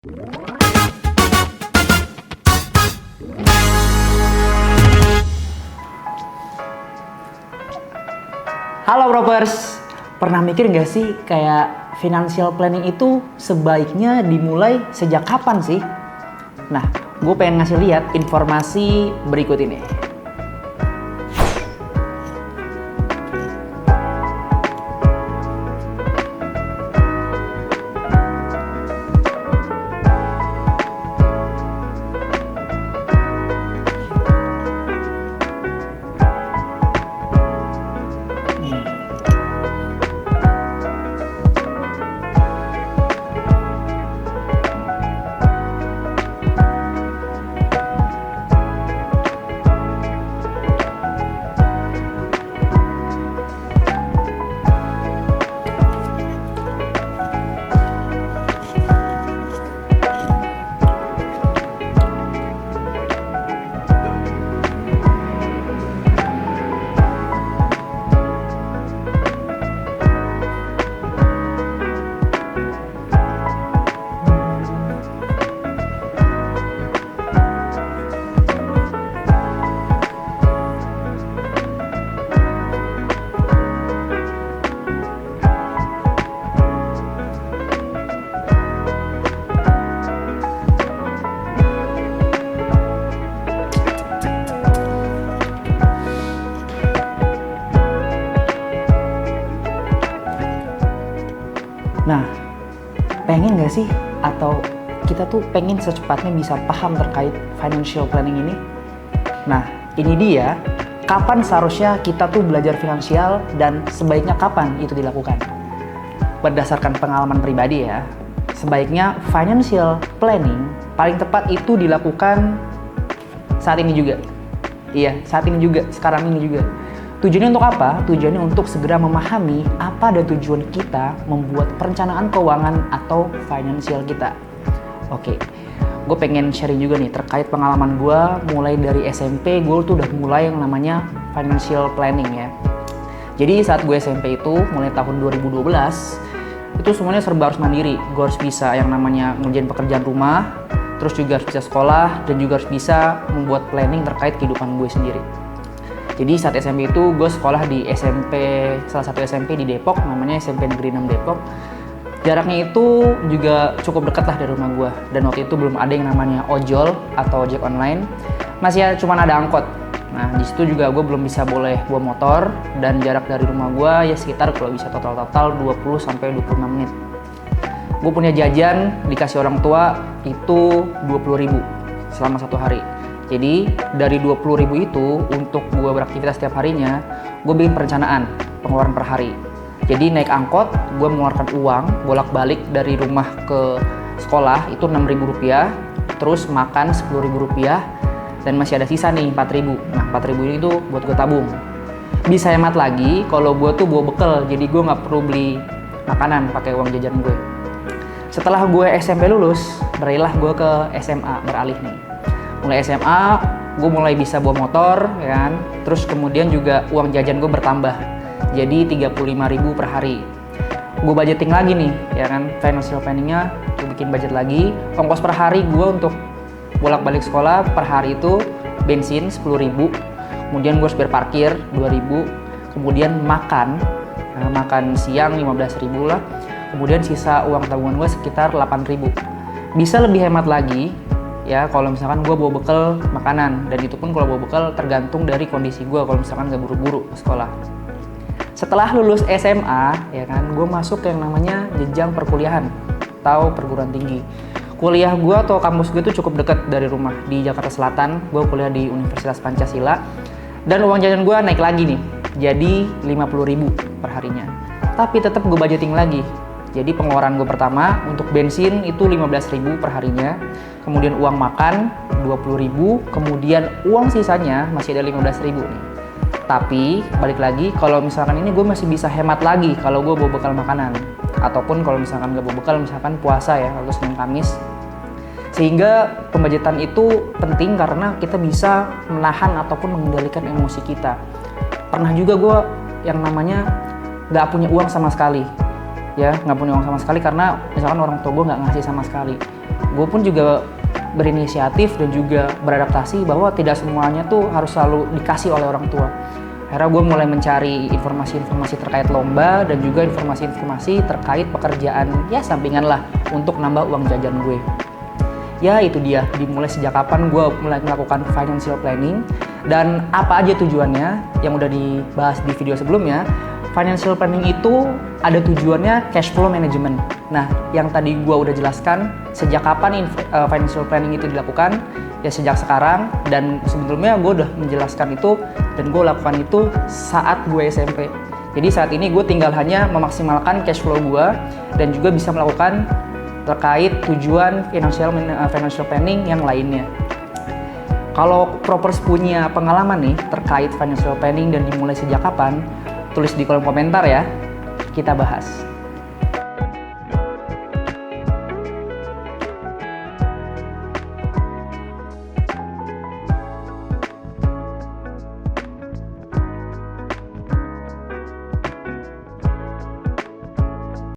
Halo Bropers, pernah mikir nggak sih kayak financial planning itu sebaiknya dimulai sejak kapan sih? Nah, gue pengen ngasih lihat informasi berikut ini. Nah, pengen nggak sih atau kita tuh pengen secepatnya bisa paham terkait financial planning ini? Nah, ini dia kapan seharusnya kita tuh belajar finansial dan sebaiknya kapan itu dilakukan. Berdasarkan pengalaman pribadi ya, sebaiknya financial planning paling tepat itu dilakukan saat ini juga. Iya, saat ini juga, sekarang ini juga. Tujuannya untuk apa? Tujuannya untuk segera memahami apa dan tujuan kita membuat perencanaan keuangan atau financial kita. Oke, gue pengen sharing juga nih terkait pengalaman gue mulai dari SMP, gue tuh udah mulai yang namanya financial planning ya. Jadi saat gue SMP itu, mulai tahun 2012, itu semuanya serba harus mandiri. Gue harus bisa yang namanya ngerjain pekerjaan rumah, terus juga harus bisa sekolah, dan juga harus bisa membuat planning terkait kehidupan gue sendiri. Jadi saat SMP itu gue sekolah di salah satu SMP di Depok, namanya SMP Negeri 6 Depok. Jaraknya itu juga cukup dekat lah dari rumah gue. Dan waktu itu belum ada yang namanya ojol atau ojek online, masih cuma ada angkot. Nah di situ juga gue belum bisa boleh bawa motor, dan jarak dari rumah gue ya sekitar kalau bisa total 20-25 menit. Gue punya jajan dikasih orang tua itu 20.000 selama satu hari. Jadi dari 20.000 itu untuk gue beraktivitas setiap harinya, gue bikin perencanaan pengeluaran per hari. Jadi naik angkot, gue mengeluarkan uang bolak-balik dari rumah ke sekolah itu Rp6.000, terus makan Rp10.000, dan masih ada sisa nih 4.000. Nah 4.000 itu buat gue tabung. Bisa hemat lagi kalau gue tuh bawa bekal, jadi gue nggak perlu beli makanan pakai uang jajan gue. Setelah gue SMP lulus, beralihlah gue ke SMA, beralih nih. Mulai SMA, gue mulai bisa bawa motor, ya kan? Terus kemudian juga uang jajan gue bertambah, jadi 35.000 per hari. Gue budgeting lagi nih, ya kan? Financial planningnya, gue bikin budget lagi. Ongkos per hari gue untuk bolak-balik sekolah per hari itu bensin 10.000, kemudian gue harus bayar parkir 2.000, kemudian makan siang 15.000 lah, kemudian sisa uang tabungan gue sekitar 8.000. Bisa lebih hemat lagi ya kalau misalkan gue bawa bekal makanan, dan itu pun kalau bawa bekal tergantung dari kondisi gue, kalau misalkan gak buru-buru ke sekolah. Setelah lulus SMA ya kan, gue masuk ke yang namanya jenjang perkuliahan atau perguruan tinggi. Kuliah gue atau kampus gue itu cukup dekat dari rumah, di Jakarta Selatan. Gue kuliah di Universitas Pancasila, dan uang jajan gue naik lagi nih jadi 50.000 per harinya. Tapi tetap gue budgeting lagi. Jadi pengeluaran gue pertama untuk bensin itu 15.000 per harinya, kemudian uang makan 20.000, kemudian uang sisanya masih ada 15.000 nih. Tapi balik lagi, kalau misalkan ini gue masih bisa hemat lagi kalau gue bawa bekal makanan, ataupun kalau misalkan gak bawa bekal, misalkan puasa ya atau Senin Kamis. Sehingga pembajetan itu penting karena kita bisa menahan ataupun mengendalikan emosi kita. Pernah juga gue yang namanya gak punya uang sama sekali. Ya, nggak punya uang sama sekali karena misalkan orang tua gue nggak ngasih sama sekali. gue pun juga berinisiatif dan juga beradaptasi bahwa tidak semuanya tuh harus selalu dikasih oleh orang tua. Akhirnya gue mulai mencari informasi-informasi terkait lomba dan juga informasi-informasi terkait pekerjaan ya sampingan lah untuk nambah uang jajan gue. Ya itu dia, dimulai sejak kapan gue mulai melakukan financial planning dan apa aja tujuannya yang udah dibahas di video sebelumnya. Financial planning itu ada tujuannya cash flow management. Nah, yang tadi gue udah jelaskan sejak kapan financial planning itu dilakukan, ya sejak sekarang, dan sebelumnya gue udah menjelaskan itu dan gue lakukan itu saat gue SMP. Jadi saat ini gue tinggal hanya memaksimalkan cash flow gue dan juga bisa melakukan terkait tujuan financial planning yang lainnya. Kalau Propers punya pengalaman nih terkait financial planning dan dimulai sejak kapan, tulis di kolom komentar ya, kita bahas.